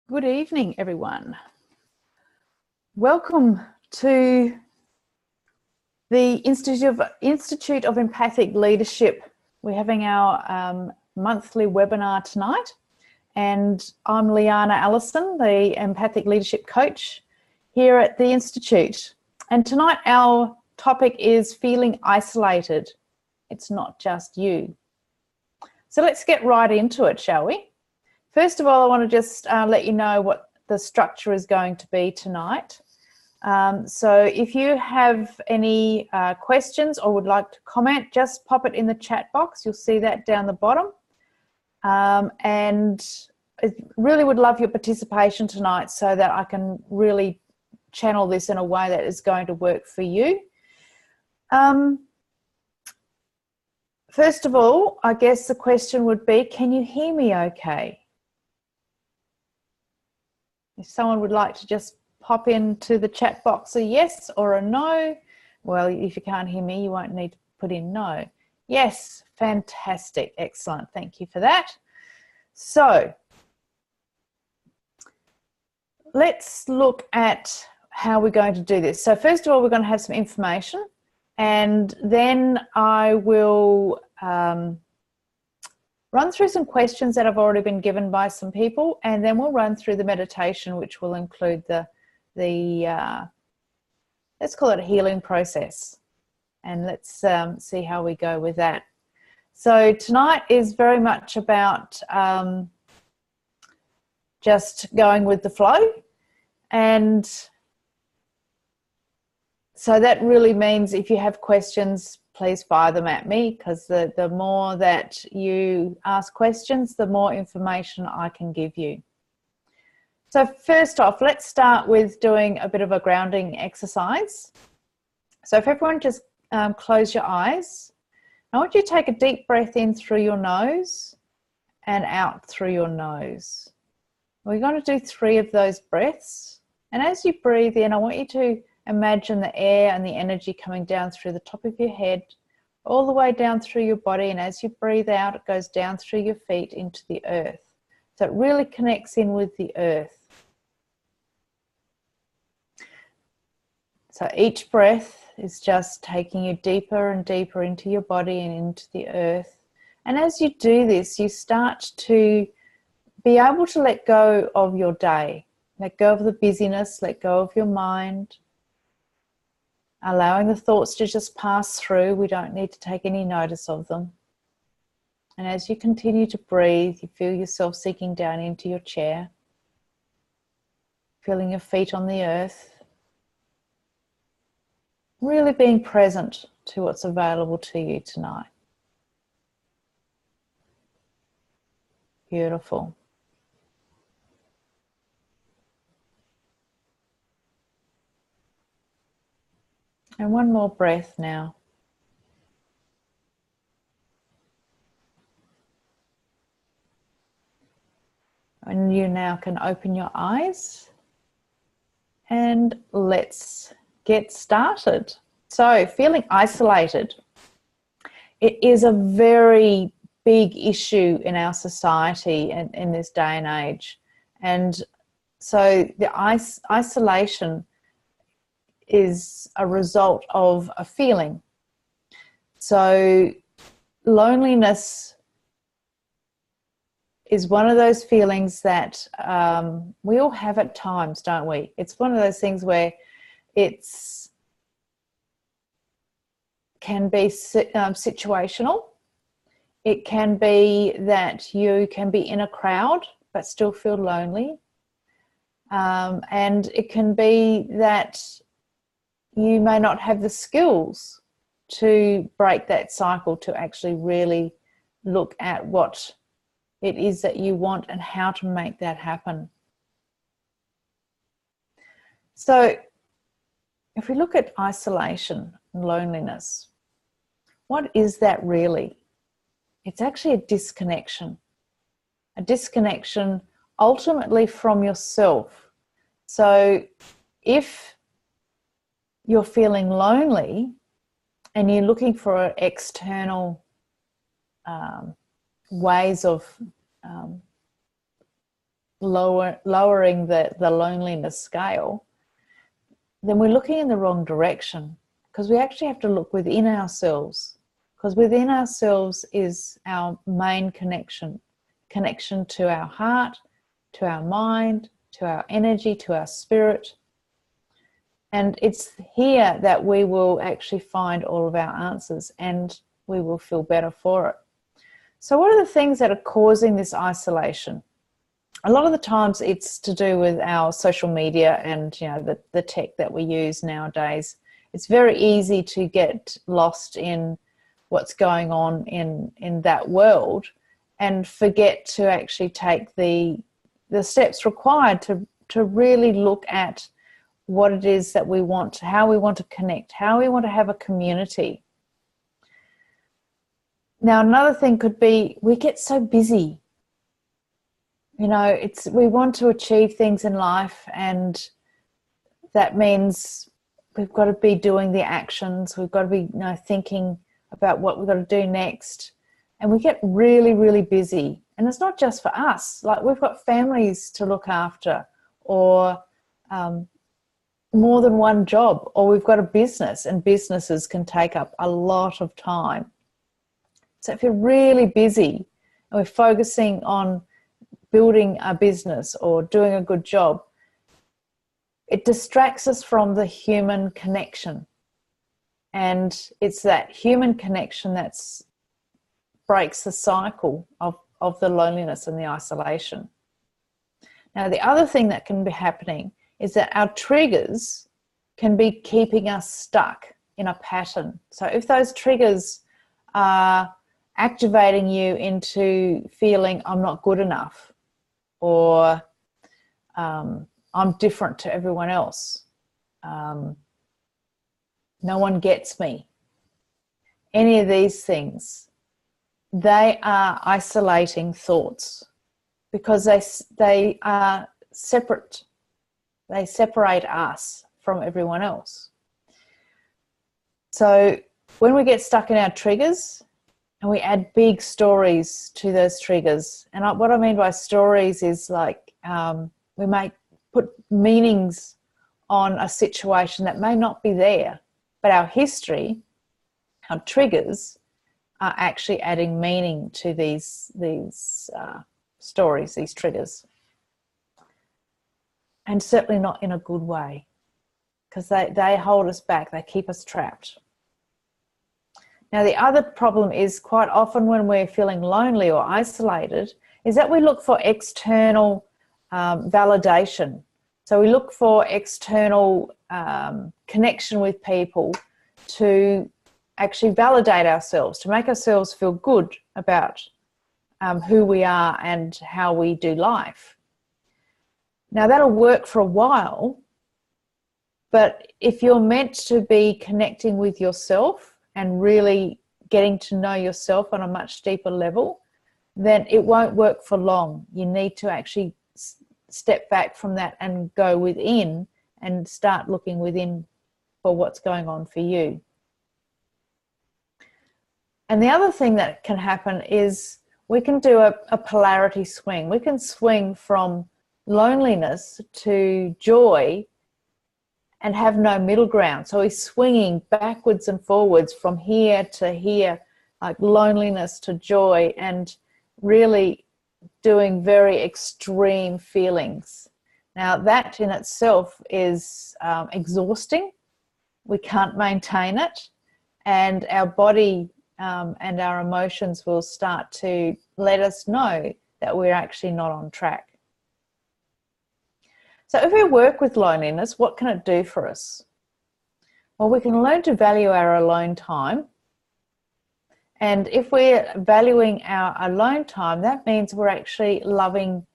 Good evening, everyone. Welcome to the Institute of Empathic Leadership. We're having our monthly webinar tonight, and I'm Liana Allison, the Empathic Leadership Coach here at the Institute. And tonight our topic is feeling isolated. It's not just you. So let's get right into it, shall we? First of all, I want to just let you know what the structure is going to be tonight. So if you have any questions or would like to comment, just pop it in the chat box. You'll see that down the bottom. And I really would love your participation tonight so that I can really channel this in a way that is going to work for you. First of all, I guess the question would be, can you hear me okay? If someone would like to just pop into the chat box a yes or a no. Well, if you can't hear me, you won't need to put in no. Yes, fantastic, excellent, thank you for that. So, let's look at how we're going to do this. So first of all, we're going to have some information, and then I will run through some questions that have already been given by some people, and then we'll run through the meditation, which will include the let's call it a healing process, and let's see how we go with that. So tonight is very much about just going with the flow, and so that really means if you have questions, please fire them at me, because the more that you ask questions, the more information I can give you. So first off, let's start with doing a bit of a grounding exercise. So if everyone just close your eyes, I want you to take a deep breath in through your nose and out through your nose. We're going to do 3 of those breaths. And as you breathe in, I want you to imagine the air and the energy coming down through the top of your head, all the way down through your body, and as you breathe out, it goes down through your feet into the earth. So it really connects in with the earth. So each breath is just taking you deeper and deeper into your body and into the earth. And as you do this, you start to be able to let go of your day, let go of the busyness, let go of your mind, allowing the thoughts to just pass through. We don't need to take any notice of them. And as you continue to breathe, you feel yourself sinking down into your chair, feeling your feet on the earth, really being present to what's available to you tonight. Beautiful. And one more breath now. And you now can open your eyes, and let's get started. So, feeling isolated. It is a very big issue in our society and in this day and age. And so the isolation is a result of a feeling. So loneliness is one of those feelings that we all have at times, don't we? It's one of those things where it's can be situational. It can be that you can be in a crowd but still feel lonely. And it can be that you may not have the skills to break that cycle, to actually really look at what it is that you want and how to make that happen. So if we look at isolation and loneliness, what is that really? It's actually a disconnection ultimately from yourself. So if you're feeling lonely and you're looking for external ways of lowering the loneliness scale, then we're looking in the wrong direction, because we actually have to look within ourselves, because within ourselves is our main connection to our heart, to our mind, to our energy, to our spirit. And it's here that we will actually find all of our answers, and we will feel better for it. So what are the things that are causing this isolation? A lot of the times it's to do with our social media and, you know, the tech that we use nowadays. It's very easy to get lost in what's going on in that world and forget to actually take the steps required to really look at what it is that we want, how we want to connect, how we want to have a community. Now, another thing could be we get so busy. You know, we want to achieve things in life, and that means we've got to be doing the actions. We've got to be, you know, thinking about what we've got to do next. And we get really, really busy. And it's not just for us. Like, we've got families to look after, or more than one job, or we've got a business, and businesses can take up a lot of time. So if you're really busy and we're focusing on building a business or doing a good job, it distracts us from the human connection. And it's that human connection that breaks the cycle of the loneliness and the isolation. Now, the other thing that can be happening is that our triggers can be keeping us stuck in a pattern. So if those triggers are activating you into feeling I'm not good enough, or I'm different to everyone else, no one gets me, any of these things, they are isolating thoughts, because they are separate. They separate us from everyone else. So when we get stuck in our triggers and we add big stories to those triggers, and what I mean by stories is like we may put meanings on a situation that may not be there, but our history, our triggers, are actually adding meaning to these stories, these triggers. And certainly not in a good way, because they hold us back, they keep us trapped. Now, the other problem is quite often when we're feeling lonely or isolated is that we look for external validation. So we look for external connection with people to actually validate ourselves, to make ourselves feel good about who we are and how we do life. Now, that'll work for a while, but if you're meant to be connecting with yourself and really getting to know yourself on a much deeper level, then it won't work for long. You need to actually step back from that and go within and start looking within for what's going on for you. And the other thing that can happen is we can do a polarity swing. We can swing from loneliness to joy and have no middle ground. So we're swinging backwards and forwards from here to here, like loneliness to joy, and really doing very extreme feelings. Now, that in itself is exhausting. We can't maintain it, and our body and our emotions will start to let us know that we're actually not on track. So if we work with loneliness, what can it do for us? Well, we can learn to value our alone time. And if we're valuing our alone time, that means we're actually loving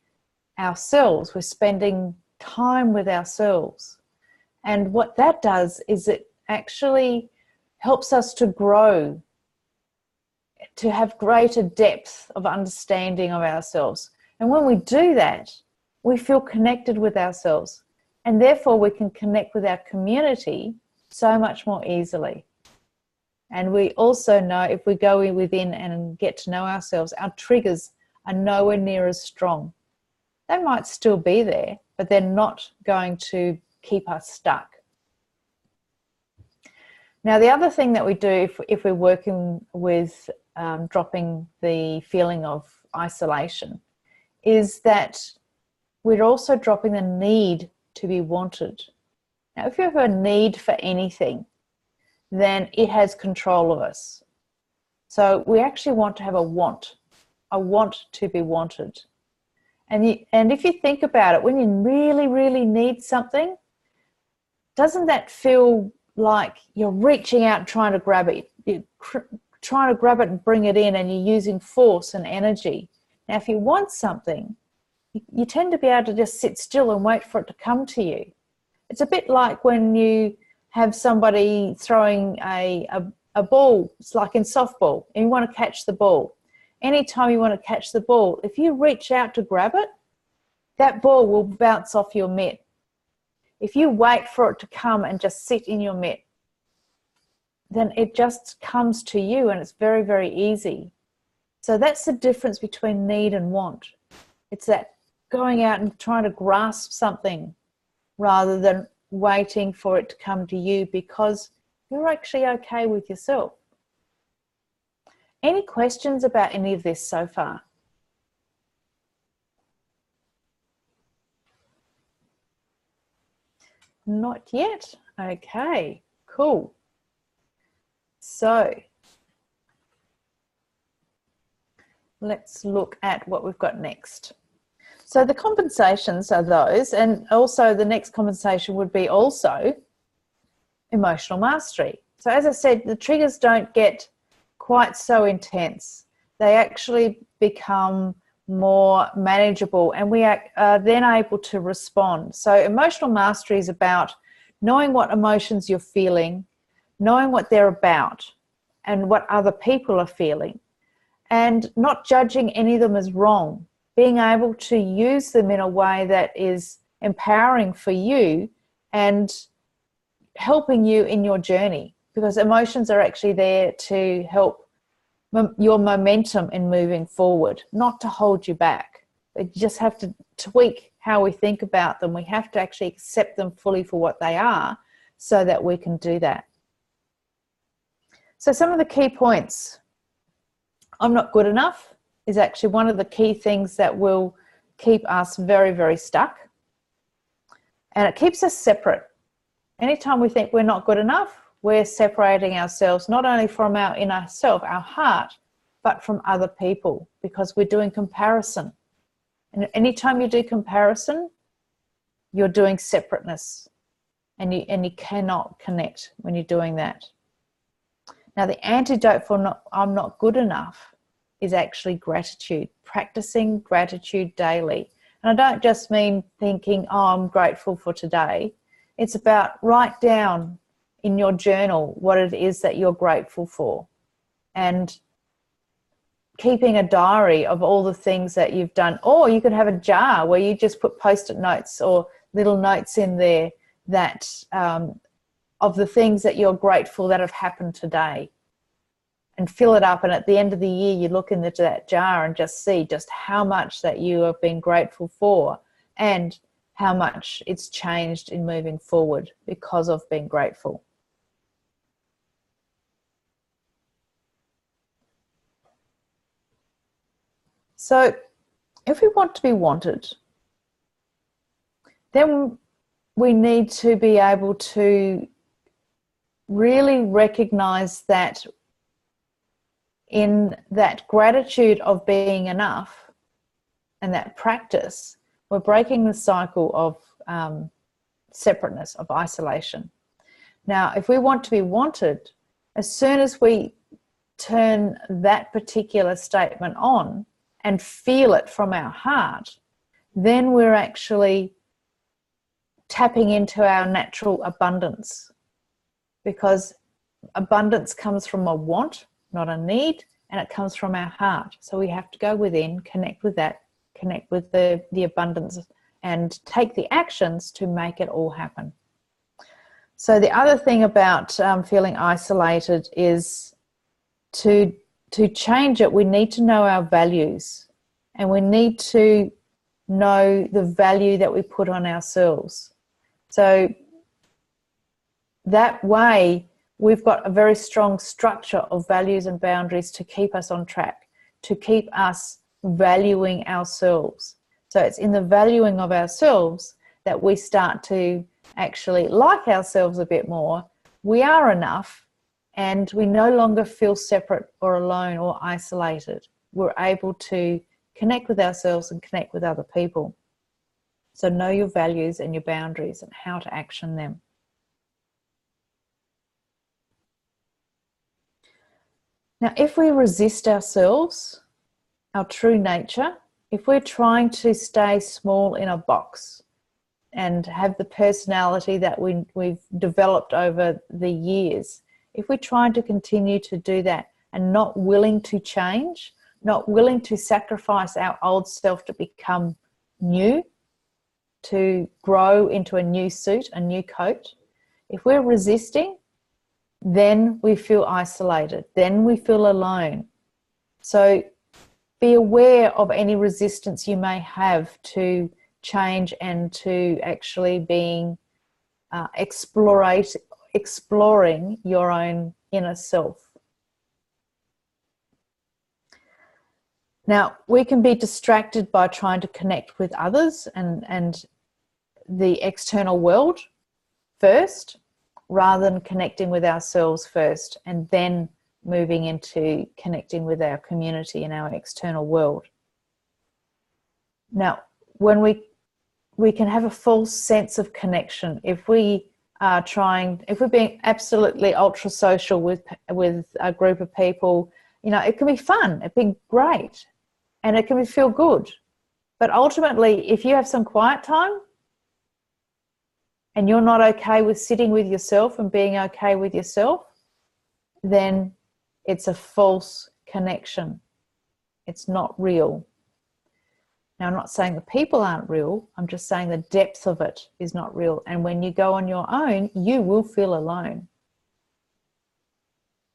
ourselves. We're spending time with ourselves. And what that does is it actually helps us to grow, to have greater depth of understanding of ourselves. And when we do that, we feel connected with ourselves, and therefore we can connect with our community so much more easily. And we also know if we go within and get to know ourselves, our triggers are nowhere near as strong. They might still be there, but they're not going to keep us stuck. Now, the other thing that we do if we're working with dropping the feeling of isolation is that we're also dropping the need to be wanted. Now, if you have a need for anything, then it has control of us. So we actually want to have a want to be wanted. And if you think about it, when you really, really need something, doesn't that feel like you're reaching out and trying to grab it? You're trying to grab it and bring it in, and you're using force and energy. Now, if you want something, you tend to be able to just sit still and wait for it to come to you. It's a bit like when you have somebody throwing a ball, it's like in softball, and you want to catch the ball. Anytime you want to catch the ball, if you reach out to grab it, that ball will bounce off your mitt. If you wait for it to come and just sit in your mitt, then it just comes to you, and it's very, very easy. So that's the difference between need and want. It's that going out and trying to grasp something rather than waiting for it to come to you because you're actually okay with yourself. Any questions about any of this so far? Not yet. Okay, cool. So let's look at what we've got next. So the compensations are those, and also the next compensation would be also emotional mastery. So as I said, the triggers don't get quite so intense. They actually become more manageable, and we are then able to respond. So emotional mastery is about knowing what emotions you're feeling, knowing what they're about and what other people are feeling, and not judging any of them as wrong, being able to use them in a way that is empowering for you and helping you in your journey, because emotions are actually there to help your momentum in moving forward, not to hold you back. You just have to tweak how we think about them. We have to actually accept them fully for what they are so that we can do that. So some of the key points. I'm not good enough is actually one of the key things that will keep us very, very stuck. And it keeps us separate. Anytime we think we're not good enough, we're separating ourselves not only from our inner self, our heart, but from other people, because we're doing comparison. And anytime you do comparison, you're doing separateness, and you cannot connect when you're doing that. Now, the antidote for I'm not good enough is actually gratitude, practicing gratitude daily. And I don't just mean thinking, oh, I'm grateful for today. It's about write down in your journal what it is that you're grateful for, and keeping a diary of all the things that you've done. Or you could have a jar where you just put post-it notes or little notes in there that of the things that you're grateful that have happened today, and fill it up. And at the end of the year, you look into that jar and just see just how much that you have been grateful for and how much it's changed in moving forward because of being grateful. So if we want to be wanted, then we need to be able to really recognize that in that gratitude of being enough and that practice, we're breaking the cycle of separateness, of isolation. Now, if we want to be wanted, as soon as we turn that particular statement on and feel it from our heart, then we're actually tapping into our natural abundance, because abundance comes from a want, not a need, and it comes from our heart. So we have to go within, connect with that, connect with the abundance, and take the actions to make it all happen. So the other thing about feeling isolated is to change it, we need to know our values, and we need to know the value that we put on ourselves. So that way, we've got a very strong structure of values and boundaries to keep us on track, to keep us valuing ourselves. So it's in the valuing of ourselves that we start to actually like ourselves a bit more. We are enough, and we no longer feel separate or alone or isolated. We're able to connect with ourselves and connect with other people. So know your values and your boundaries and how to action them. Now, if we resist ourselves, our true nature, if we're trying to stay small in a box and have the personality that we've developed over the years, if we're trying to continue to do that and not willing to change, not willing to sacrifice our old self to become new, to grow into a new suit, a new coat, if we're resisting, then we feel isolated, then we feel alone. So be aware of any resistance you may have to change and to actually being exploring your own inner self. Now, we can be distracted by trying to connect with others and the external world first, rather than connecting with ourselves first and then moving into connecting with our community and our external world. Now, when we can have a false sense of connection if we are if we're being absolutely ultra social with a group of people. You know, it can be fun, it can be great, and it can feel good. But ultimately, if you have some quiet time and you're not okay with sitting with yourself and being okay with yourself, then it's a false connection. It's not real. Now, I'm not saying the people aren't real. I'm just saying the depth of it is not real. And when you go on your own, you will feel alone.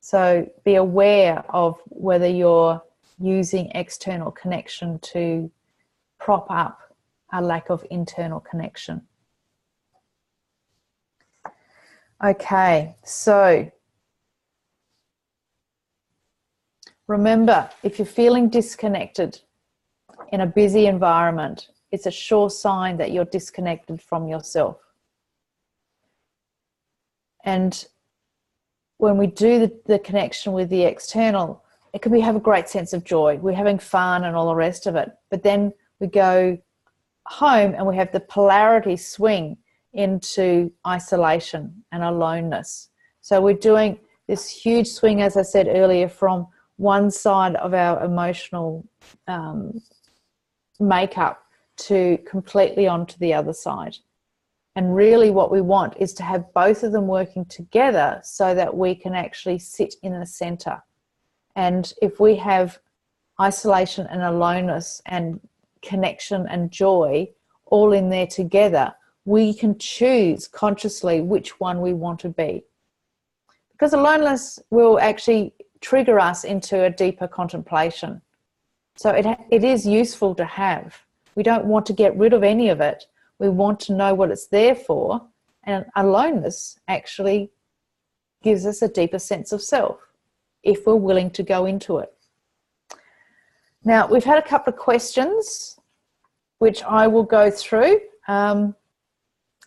So be aware of whether you're using external connection to prop up a lack of internal connection. Okay, so remember, if you're feeling disconnected in a busy environment, it's a sure sign that you're disconnected from yourself. And when we do the connection with the external, it can have a great sense of joy. We're having fun and all the rest of it. But then we go home and we have the polarity swing into isolation and aloneness. So we're doing this huge swing, as I said earlier, from one side of our emotional makeup to completely onto the other side. And really what we want is to have both of them working together so that we can actually sit in the center. And if we have isolation and aloneness and connection and joy all in there together, we can choose consciously which one we want to be. Because aloneness will actually trigger us into a deeper contemplation. So it is useful to have. We don't want to get rid of any of it. We want to know what it's there for. And aloneness actually gives us a deeper sense of self if we're willing to go into it. Now, we've had a couple of questions which I will go through.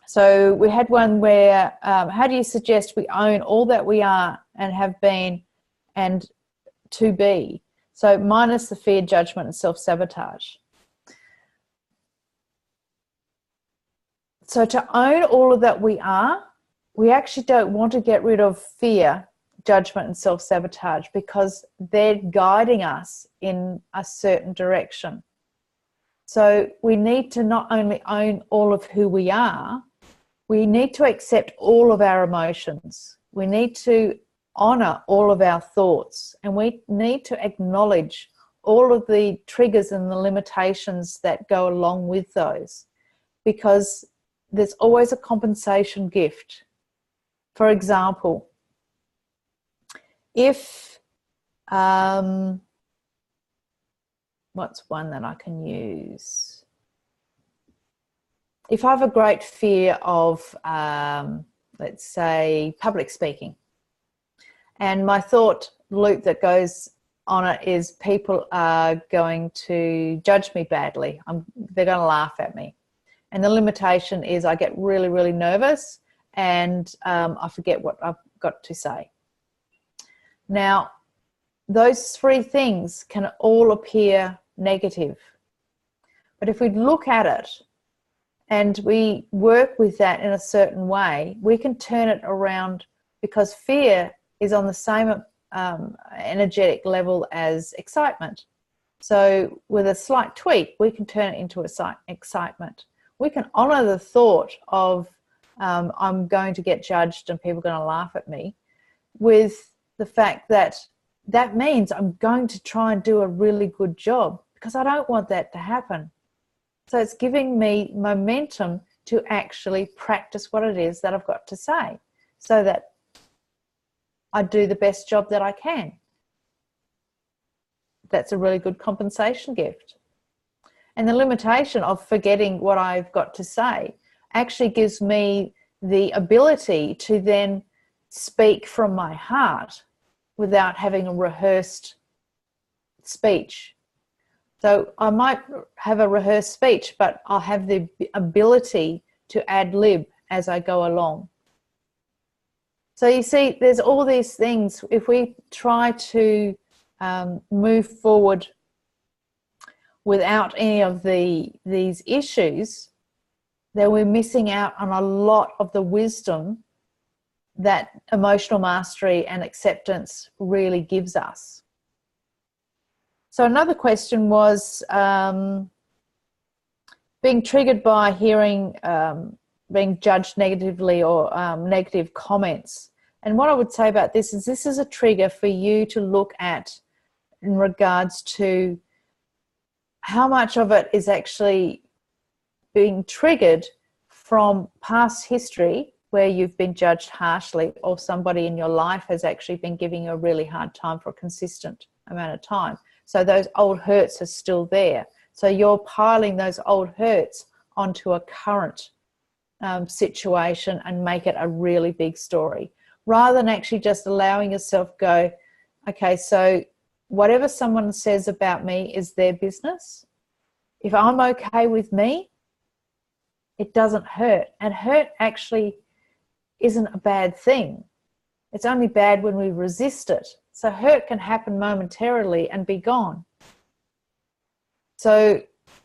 So we had one where, how do you suggest we own all that we are and have been and to be? So minus the fear, judgment, and self-sabotage. So to own all of that we are, we actually don't want to get rid of fear, judgment, and self-sabotage because they're guiding us in a certain direction. So we need to not only own all of who we are, we need to accept all of our emotions. We need to honor all of our thoughts, and we need to acknowledge all of the triggers and the limitations that go along with those, because there's always a compensation gift. For example, if, what's one that I can use? if I have a great fear of, let's say, public speaking, and my thought loop that goes on it is people are going to judge me badly. They're going to laugh at me. And the limitation is I get really, really nervous and I forget what I've got to say. Now, those three things can all appear negative. But if we look at it and we work with that in a certain way, we can turn it around, because fear is on the same energetic level as excitement. So with a slight tweak, we can turn it into excitement. We can honor the thought of I'm going to get judged and people are going to laugh at me, with the fact that that means I'm going to try and do a really good job, because I don't want that to happen. So it's giving me momentum to actually practice what it is that I've got to say, so that I do the best job that I can. That's a really good compensation gift. And the limitation of forgetting what I've got to say actually gives me the ability to then speak from my heart without having a rehearsed speech. So I might have a rehearsed speech, but I'll have the ability to ad lib as I go along. So you see, there's all these things. If we try to move forward without any of these issues, then we're missing out on a lot of the wisdom that emotional mastery and acceptance really gives us. So another question was being triggered by hearing being judged negatively or negative comments. And what I would say about this is a trigger for you to look at in regards to how much of it is actually being triggered from past history where you've been judged harshly, or somebody in your life has actually been giving you a really hard time for a consistent amount of time. So those old hurts are still there. So you're piling those old hurts onto a current situation and make it a really big story, rather than actually just allowing yourself go, okay, so whatever someone says about me is their business. If I'm okay with me, it doesn't hurt. And hurt actually isn't a bad thing. It's only bad when we resist it. So hurt can happen momentarily and be gone. So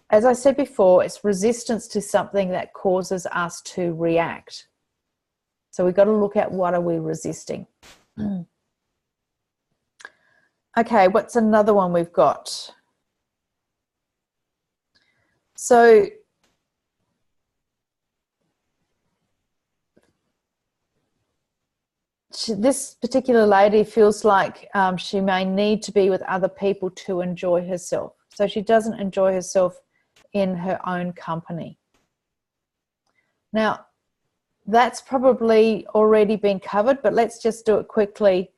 as I said before, it's resistance to something that causes us to react. So we've got to look at, what are we resisting? Okay, what's another one we've got? So this particular lady feels like she may need to be with other people to enjoy herself. So she doesn't enjoy herself in her own company. Now, that's probably already been covered, but let's just do it quickly.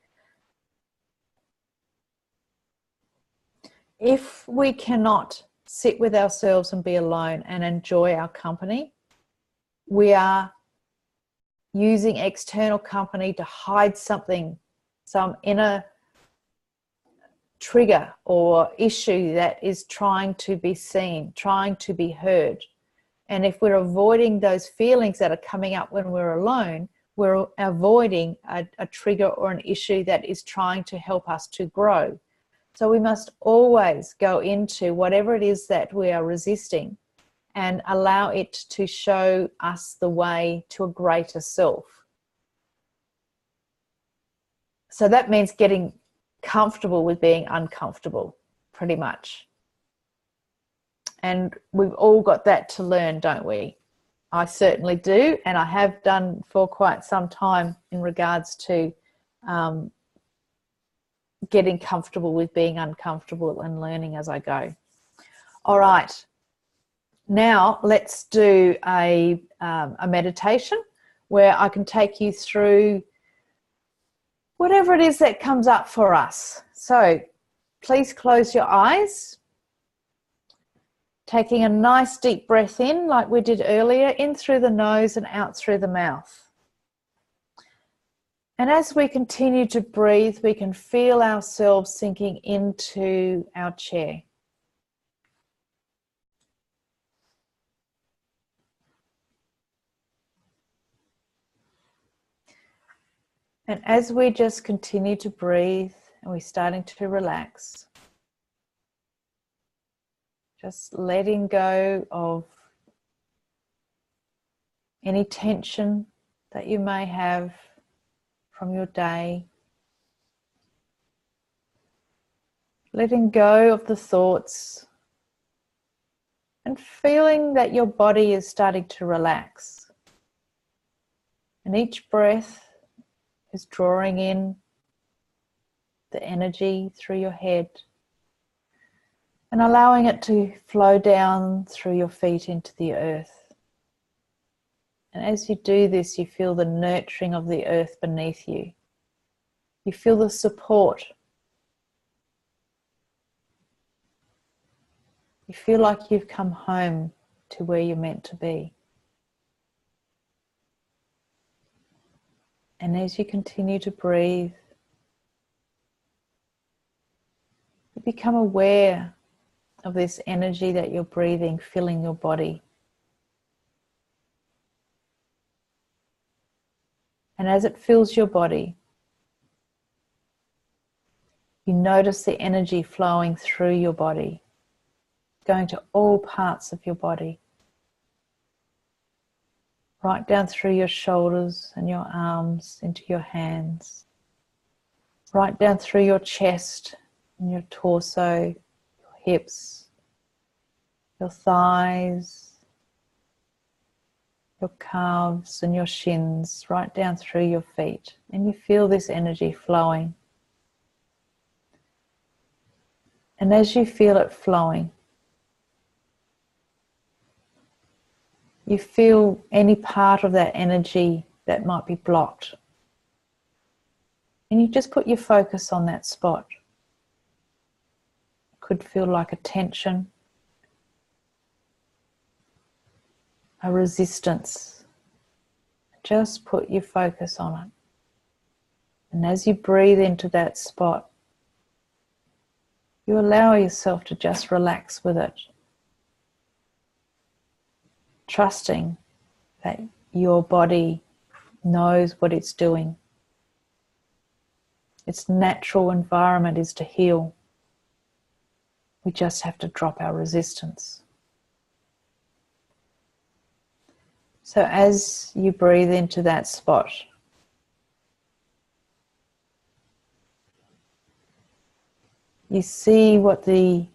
If we cannot sit with ourselves and be alone and enjoy our company, we are using external company to hide something, some inner trigger or issue that is trying to be seen, trying to be heard. And if we're avoiding those feelings that are coming up when we're alone, we're avoiding a trigger or an issue that is trying to help us to grow. So we must always go into whatever it is that we are resisting and allow it to show us the way to a greater self. So that means getting comfortable with being uncomfortable, pretty much. And we've all got that to learn, don't we? I certainly do, and I have done for quite some time in regards to getting comfortable with being uncomfortable and learning as I go. All right. Now let's do a meditation where I can take you through whatever it is that comes up for us. So please close your eyes Taking a nice deep breath in, like we did earlier, in through the nose and out through the mouth. And as we continue to breathe, we can feel ourselves sinking into our chair. And as we just continue to breathe and we're starting to relax, just letting go of any tension that you may have from your day, letting go of the thoughts and feeling that your body is starting to relax. And each breath is drawing in the energy through your head and allowing it to flow down through your feet into the earth. And as you do this, you feel the nurturing of the earth beneath you. You feel the support. You feel like you've come home to where you're meant to be. And as you continue to breathe, you become aware of this energy that you're breathing, filling your body. And as it fills your body, you notice the energy flowing through your body, going to all parts of your body. Right down through your shoulders and your arms into your hands. Right down through your chest and your torso, your hips, your thighs, your calves and your shins, right down through your feet. And you feel this energy flowing. And as you feel it flowing, you feel any part of that energy that might be blocked. And you just put your focus on that spot. It could feel like a tension, a resistance. Just put your focus on it. And as you breathe into that spot, you allow yourself to just relax with it, trusting that your body knows what it's doing. Its natural environment is to heal. We just have to drop our resistance. So as you breathe into that spot, you see what the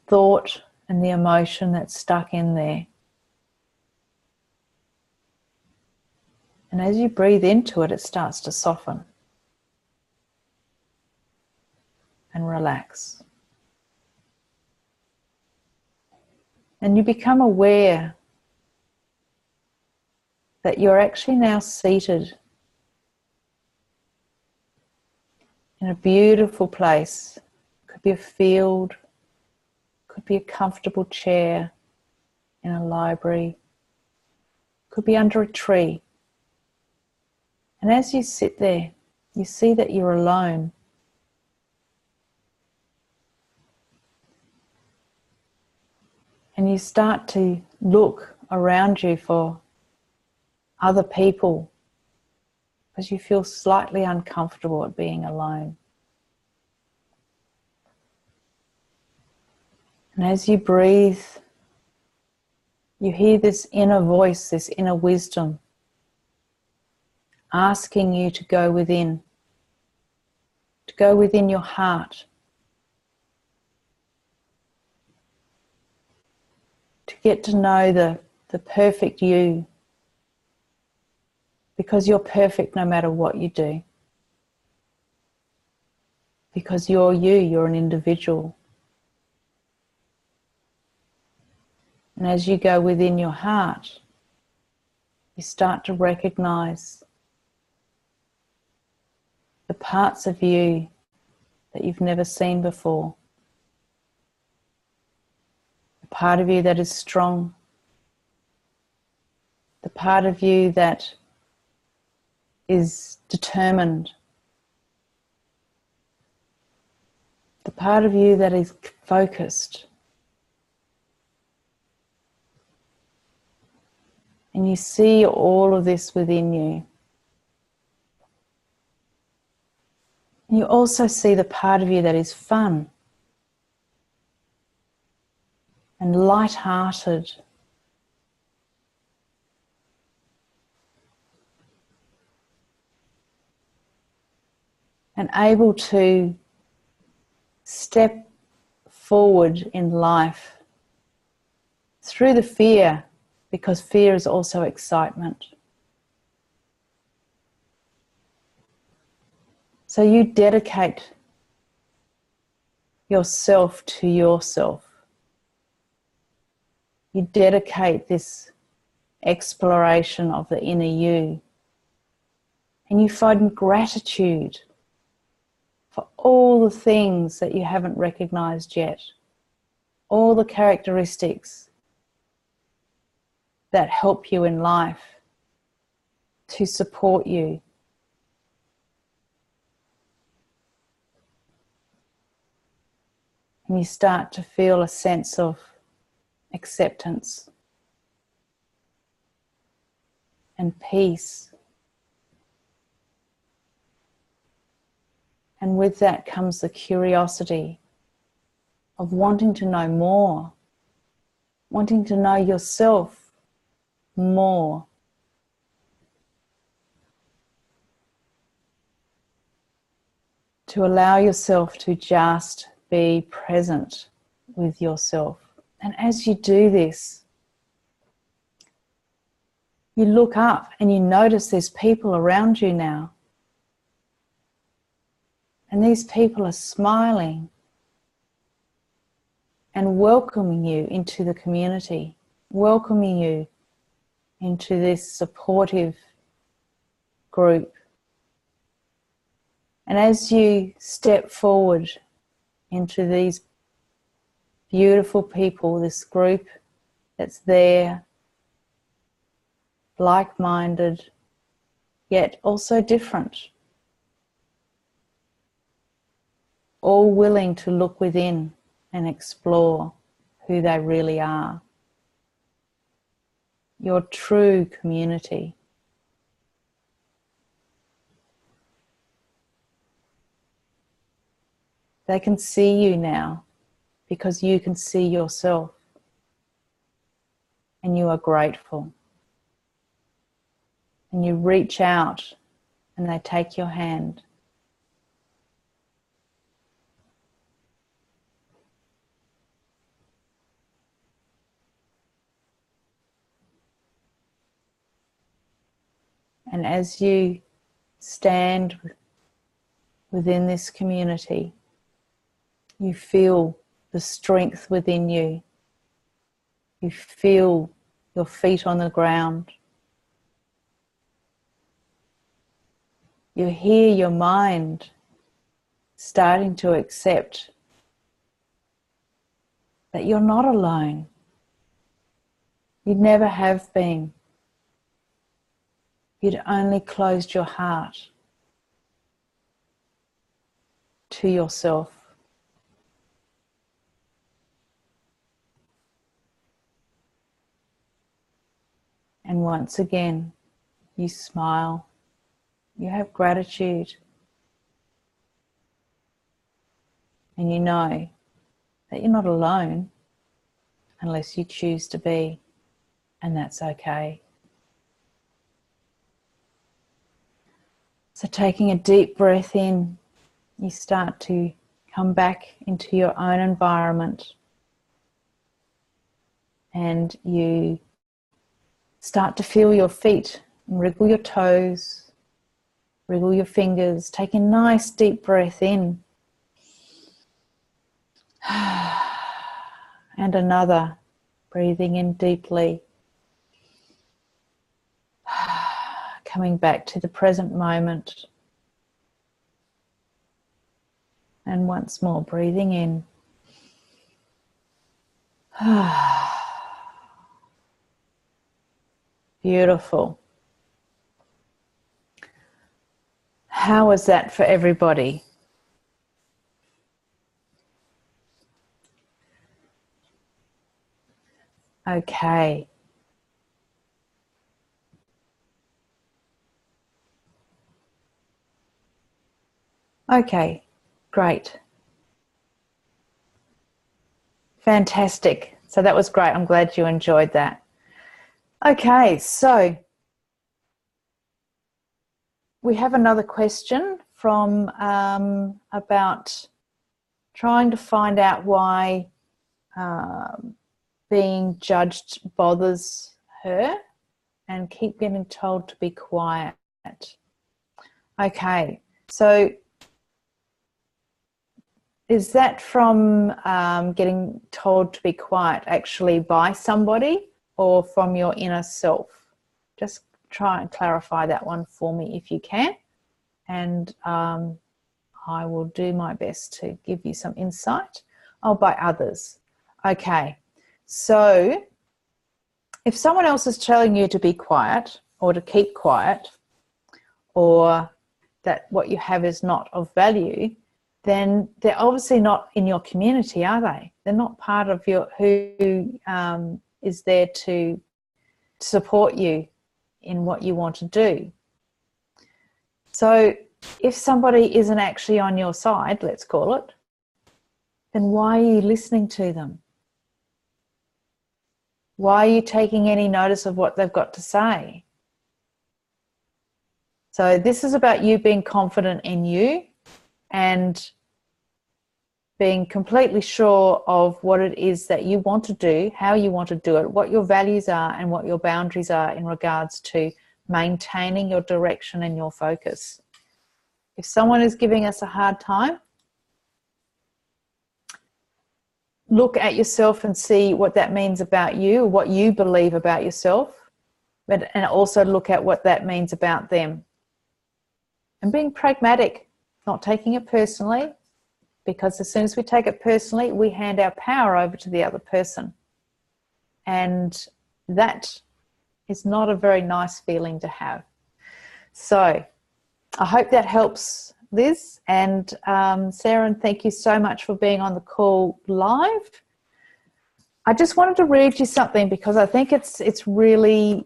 thought and the emotion that's stuck in there. And as you breathe into it, it starts to soften and relax. And you become aware that you're actually now seated in a beautiful place. It could be a field, could be a comfortable chair in a library, could be under a tree. And as you sit there, you see that you're alone. And you start to look around you for other people because you feel slightly uncomfortable at being alone. And as you breathe, you hear this inner voice, this inner wisdom, asking you to go within your heart, to get to know the perfect you, because you're perfect no matter what you do. Because you're you, you're an individual. And as you go within your heart, you start to recognize the parts of you that you've never seen before. the part of you that is strong, the part of you that is determined, the part of you that is focused. And you see all of this within you. You also see the part of you that is fun and light-hearted. And able to step forward in life through the fear, because fear is also excitement. So you dedicate yourself to yourself. You dedicate this exploration of the inner you. And you find gratitude for all the things that you haven't recognized yet. All the characteristics that help you in life, to support you. And you start to feel a sense of acceptance and peace. And with that comes the curiosity of wanting to know more, wanting to know yourself more. To allow yourself to just be present with yourself. And as you do this, you look up and you notice there's people around you now. And these people are smiling and welcoming you into the community, welcoming you into this supportive group. And as you step forward into these beautiful people, this group that's there, like-minded, yet also different, all willing to look within and explore who they really are. Your true community. They can see you now because you can see yourself, and you are grateful. And you reach out and they take your hand. And as you stand within this community, you feel the strength within you. You feel your feet on the ground. You hear your mind starting to accept that you're not alone. You never have been. You'd only closed your heart to yourself. And once again, you smile. You have gratitude. And you know that you're not alone unless you choose to be. And that's okay. So taking a deep breath in, you start to come back into your own environment. And you start to feel your feet, wriggle your toes, wriggle your fingers. Take a nice deep breath in. And another, breathing in deeply. Coming back to the present moment. And once more, breathing in. Beautiful. How was that for everybody? Okay. Okay, great. Fantastic. So that was great. I'm glad you enjoyed that. Okay, so we have another question from about trying to find out why being judged bothers her and keep getting told to be quiet. Okay, so is that from getting told to be quiet actually by somebody or from your inner self? Just try and clarify that one for me if you can. And I will do my best to give you some insight. Oh, by others. Okay, so if someone else is telling you to be quiet or to keep quiet, or that what you have is not of value, then they're obviously not in your community, are they? They're not part of your who is there to support you in what you want to do. So if somebody isn't actually on your side, let's call it, then why are you listening to them? Why are you taking any notice of what they've got to say? So this is about you being confident in you and being completely sure of what it is that you want to do, how you want to do it, what your values are and what your boundaries are in regards to maintaining your direction and your focus. If someone is giving us a hard time, look at yourself and see what that means about you, what you believe about yourself, and also look at what that means about them. And being pragmatic, not taking it personally, because as soon as we take it personally, we hand our power over to the other person. And that is not a very nice feeling to have. So I hope that helps, Liz. And Sarah, and thank you so much for being on the call live. I just wanted to read you something because I think it's really,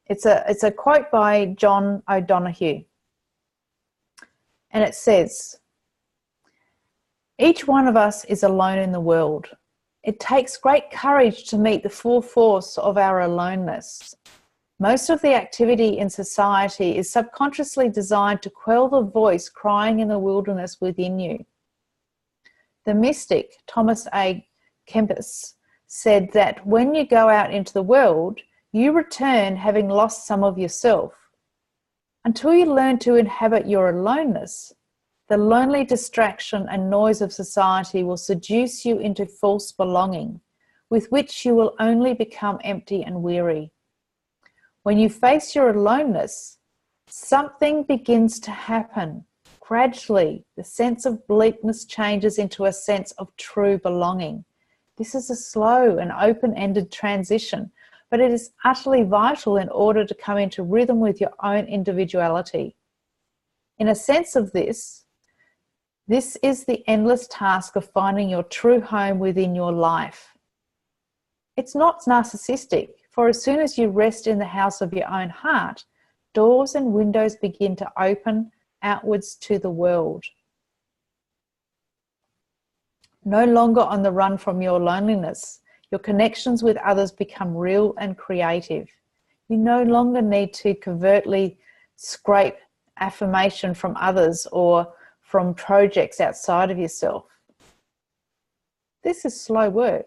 it's a quote by John O'Donohue. And it says, "Each one of us is alone in the world. It takes great courage to meet the full force of our aloneness. Most of the activity in society is subconsciously designed to quell the voice crying in the wilderness within you." The mystic Thomas A. Kempis said that when you go out into the world, you return having lost some of yourself. Until you learn to inhabit your aloneness, the lonely distraction and noise of society will seduce you into false belonging, with which you will only become empty and weary. When you face your aloneness, something begins to happen. Gradually, the sense of bleakness changes into a sense of true belonging. This is a slow and open-ended transition, but it is utterly vital in order to come into rhythm with your own individuality. In a sense of this is the endless task of finding your true home within your life. It's not narcissistic, for as soon as you rest in the house of your own heart, doors and windows begin to open outwards to the world. No longer on the run from your loneliness, your connections with others become real and creative. You no longer need to covertly scrape affirmation from others or from projects outside of yourself. This is slow work.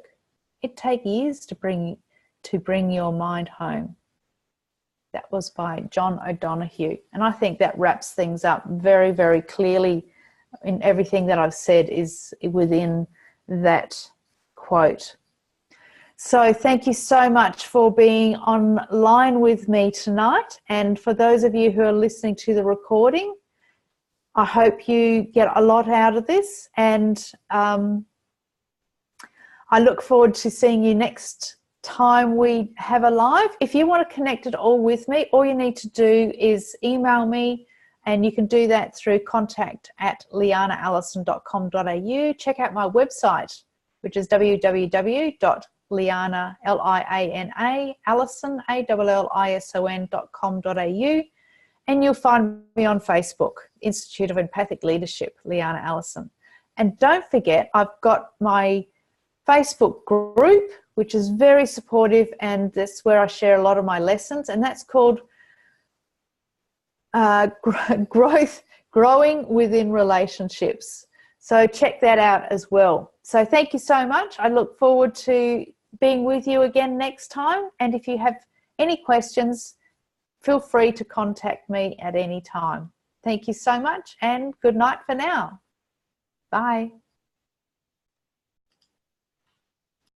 It takes years to bring your mind home. That was by John O'Donohue. And I think that wraps things up very, very clearly. In everything that I've said is within that quote. So thank you so much for being online with me tonight. And for those of you who are listening to the recording, I hope you get a lot out of this. And I look forward to seeing you next time we have a live. If you want to connect at all with me, all you need to do is email me, and you can do that through contact@lianaallison.com.au. Check out my website, which is www.liana.allison.com.au, and you'll find me on Facebook, Institute of Empathic Leadership, Liana Allison. And don't forget, I've got my Facebook group, which is very supportive, and that's where I share a lot of my lessons, and that's called Growing Within Relationships. So check that out as well. So thank you so much. I look forward to being with you again next time. And if you have any questions, feel free to contact me at any time. Thank you so much, and good night for now. Bye.